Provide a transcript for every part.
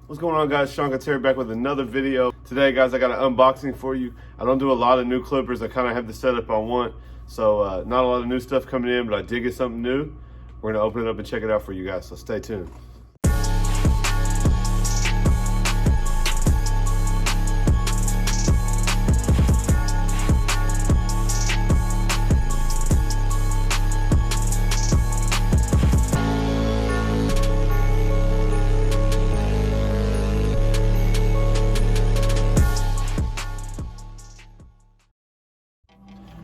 What's going on, guys? Seancutshair back with another video. Today, guys, I got an unboxing for you. I don't do a lot of new clippers. I kind of have the setup I want. So not a lot of new stuff coming in, but I did get something new. We're gonna open it up and check it out for you guys, so stay tuned.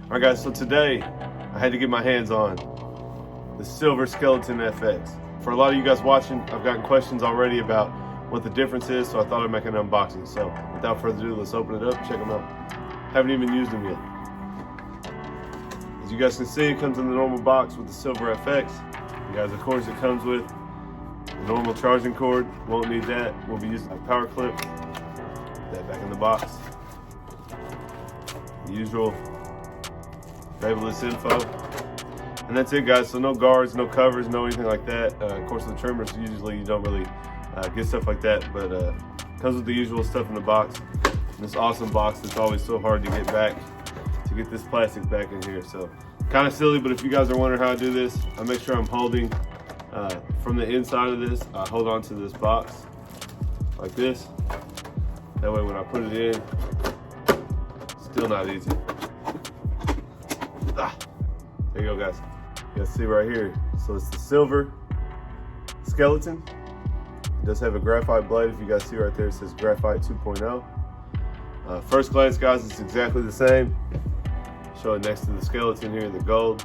All right, guys, so today I had to get my hands on the Silver Skeleton FX. For a lot of you guys watching, I've gotten questions already about what the difference is, so I thought I'd make an unboxing. So without further ado, let's open it up and check them out. Haven't even used them yet. As you guys can see, it comes in the normal box with the Silver FX. You guys, of course, it comes with the normal charging cord. Won't need that. We'll be using a Powerclips. Put that back in the box. The usual Babyliss info, and that's it, guys. So no guards, no covers, no anything like that. Of course, the trimmers, usually you don't really get stuff like that, but comes with the usual stuff in the box. This awesome box that's always so hard to get back, to get this plastic back in here. So kind of silly, but if you guys are wondering how I do this, I make sure I'm holding from the inside of this. I hold on to this box like this. That way when I put it in, still not easy. There you go, guys. You guys see right here. So it's the Silver Skeleton. It does have a graphite blade. If you guys see right there, it says Graphite 2.0. First glance, guys, it's exactly the same. Show it next to the skeleton here, the gold.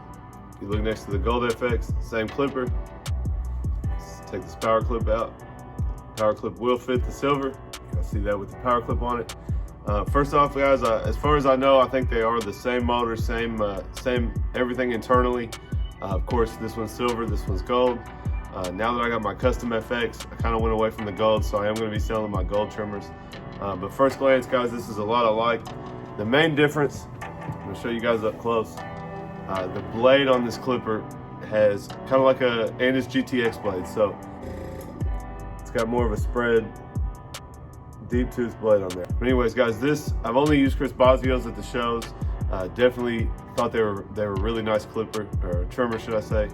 If you look next to the gold FX, same clipper. Let's take this power clip out. Power clip will fit the silver. You guys see that with the power clip on it. First off, guys, as far as I know, I think they are the same motor, same everything internally. Of course, this one's silver, this one's gold. Now that I got my custom FX, I kind of went away from the gold, so I am going to be selling my gold trimmers. But first glance, guys, this is a lot alike. The main difference, I'm going to show you guys up close. The blade on this clipper has kind of like a Andis GTX blade, so it's got more of a spread, deep tooth blade on there. But anyways, guys, this I've only used Chris Bosio's at the shows. Definitely thought they were really nice clipper, or trimmer, should I say.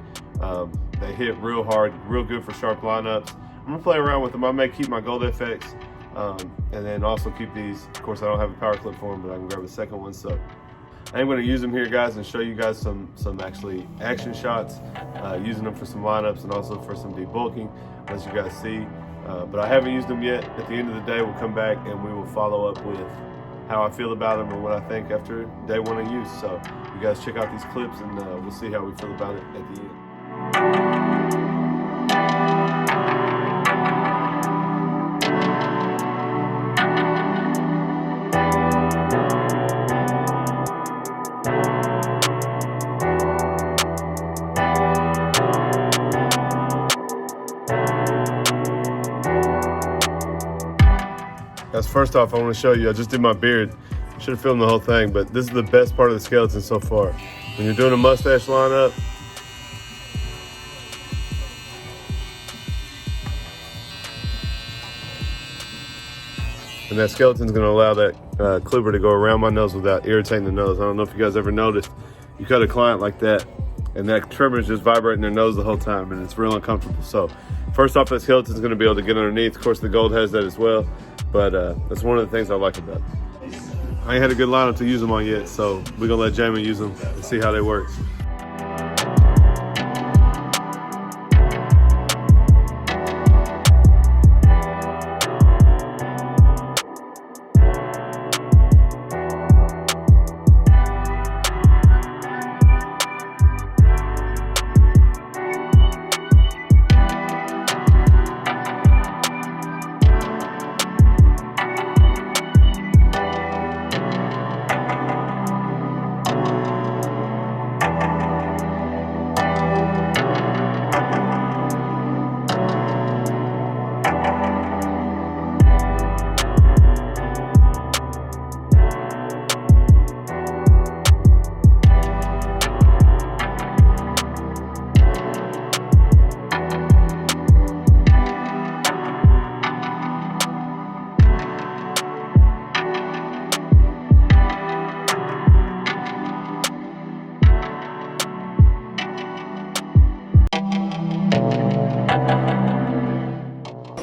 They hit real hard, real good for sharp lineups. I'm gonna play around with them. I may keep my gold FX, and then also keep these. Of course, I don't have a power clip for them, but I can grab a second one. So I am gonna use them here, guys, and show you guys some actually action shots, using them for some lineups and also for some debulking, as you guys see. But I haven't used them yet. At the end of the day, we'll come back and we will follow up with how I feel about them and what I think after day one of use. So you guys check out these clips and we'll see how we feel about it at the end. Guys, first off, I want to show you, I just did my beard. Should have filmed the whole thing, but this is the best part of the skeleton so far. When you're doing a mustache lineup, and that skeleton's going to allow that clipper to go around my nose without irritating the nose. I don't know if you guys ever noticed, you cut a client like that, and that trimmer is just vibrating their nose the whole time, and it's real uncomfortable. So first off, that skeleton's going to be able to get underneath. Of course, the gold has that as well. But that's one of the things I like about it. I ain't had a good lineup to use them on yet, so we're gonna let Jamie use them and see how they work.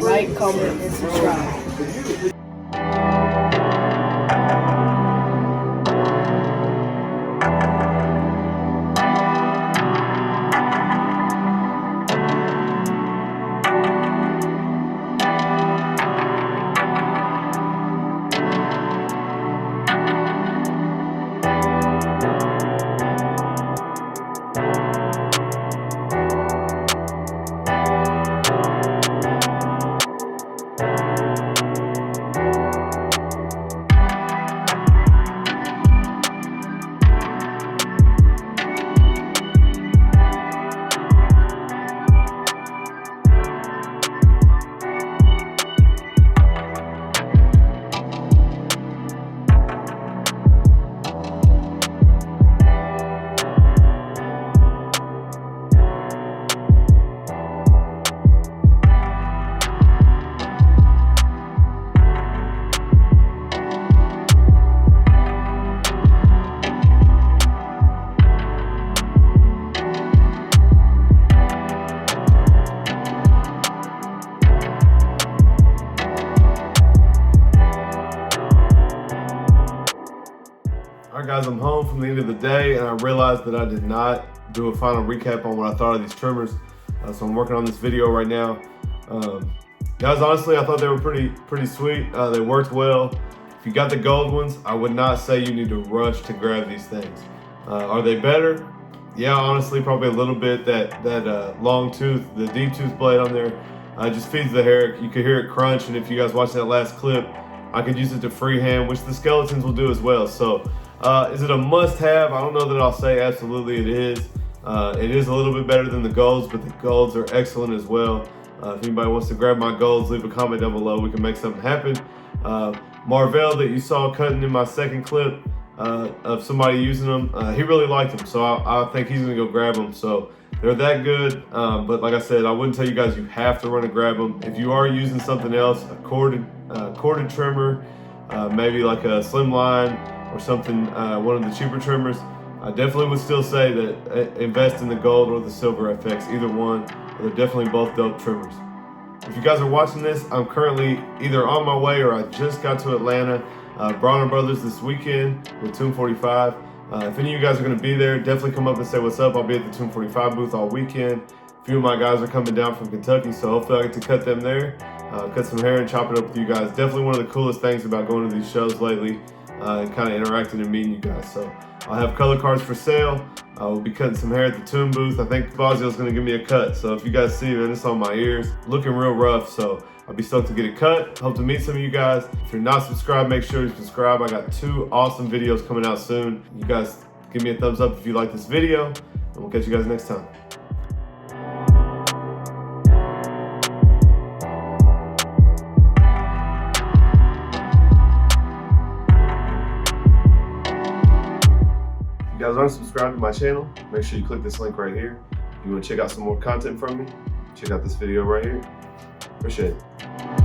Like, comment, and subscribe. Alright guys, I'm home from the end of the day and I realized that I did not do a final recap on what I thought of these trimmers. So I'm working on this video right now. Guys, honestly, I thought they were pretty sweet. They worked well. If you got the gold ones, I would not say you need to rush to grab these things. Are they better? Yeah, honestly, probably a little bit. That long tooth, the deep tooth blade on there, just feeds the hair. You could hear it crunch, and if you guys watched that last clip, I could use it to freehand, which the skeletons will do as well. So is it a must-have? I don't know that I'll say absolutely it is. It is a little bit better than the golds, but the golds are excellent as well. If anybody wants to grab my golds, leave a comment down below. We can make something happen. Marvell that you saw cutting in my second clip of somebody using them, he really liked them, so I think he's gonna go grab them. So they're that good, but like I said, I wouldn't tell you guys you have to run and grab them. If you are using something else, a corded trimmer, maybe like a Slimline or something, one of the cheaper trimmers, I definitely would still say that invest in the gold or the silver FX, either one. They're definitely both dope trimmers. If you guys are watching this, I'm currently either on my way or I just got to Atlanta. Bronner Brothers this weekend with Tomb45. If any of you guys are going to be there, definitely come up and say what's up. I'll be at the Tomb45 booth all weekend. A few of my guys are coming down from Kentucky, so hopefully I get to cut them there, cut some hair and chop it up with you guys. Definitely one of the coolest things about going to these shows lately, and kind of interacting and meeting you guys. So I'll have color cards for sale. We'll be cutting some hair at the Tomb booth. I think Fazio's gonna give me a cut. So if you guys see, man, it's on my ears. Looking real rough, so I'll be stoked to get it cut. Hope to meet some of you guys. If you're not subscribed, make sure to subscribe. I got 2 awesome videos coming out soon. You guys give me a thumbs up if you like this video, and we'll catch you guys next time. If you guys aren't subscribed to my channel, make sure you click this link right here. If you want to check out some more content from me, check out this video right here. Appreciate it.